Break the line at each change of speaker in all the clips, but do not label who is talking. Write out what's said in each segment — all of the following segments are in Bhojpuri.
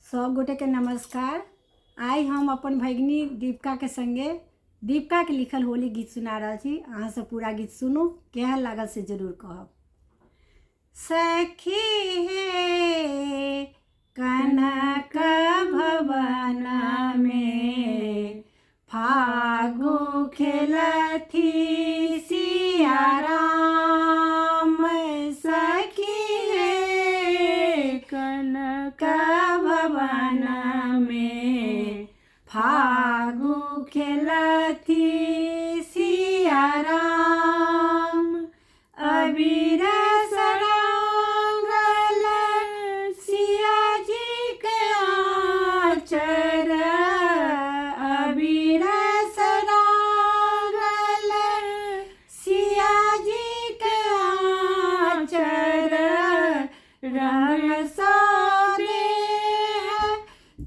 सब गोटे के नमस्कार। आई हम अपन भगिनी दीपिका के संगे दीपिका के लिखल होली गीत सुना रहा छी। अहाँ सब पूरा गीत सुनू, केहन लागल से जरूर कहब। सखी हे कनक भवन में फागु खेलथी सिया राम। सखी हे कनक भवन में फागु खेलथी सिया राम। अबीर सरंगल सिया जी के आचर, अबीर सरंगल सिया जी के आचर। रंग सारे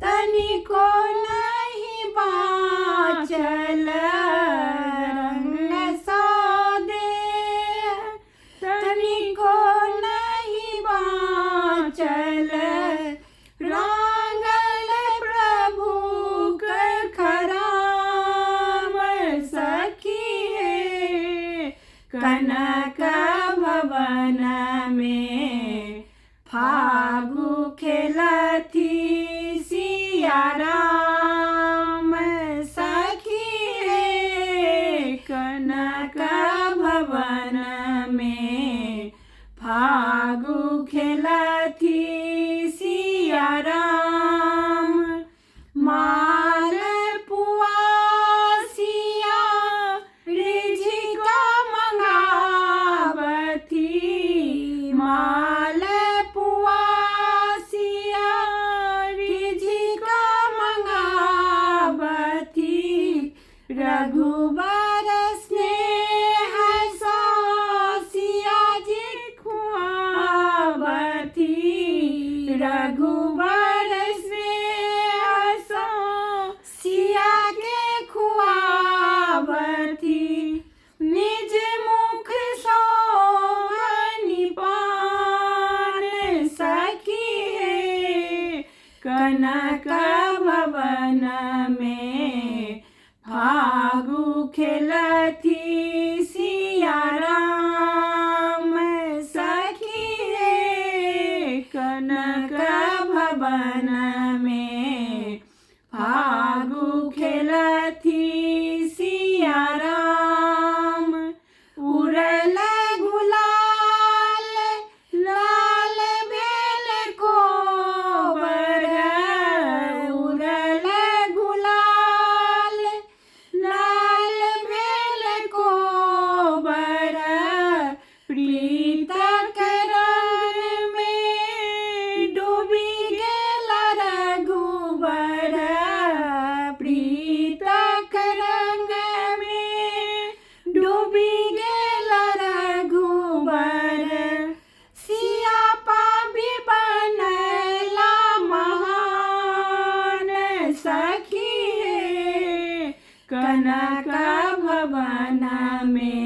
तनिको नहीं बाचल, रंग सादे तनिको नहीं बाचल। रंगल प्रभु कर खराम। सखी हे कनक भवन में फागु खेलथी सिया राम। सखी हे कनक भवन में फागु खेलथी सिया राम। माल पुआ सिया रिझिका मंगावथी, माल पुआ सिया रिझिका मंगावथी। रघुबर स्नेह सिया जी खुआवथी, रघुबर स्नेह सिया के खुआवथी। निज मुख सोमनि पान। सखी हे कनक भवन में फागु खेलथी सिया राम। सखी हे कनक भवन में फागु खेलथी सिया राम। उड़ल गुलाल लाल भेल कोबर, उड़ल गुलाल लाल भेल कोबर। प्रीतक रंग में डूबी गेल रघुबर, प्रीतक रंग में डूबी गेल रघुबर। सिया पाबी बनला महान। सखी हे कनक भवन में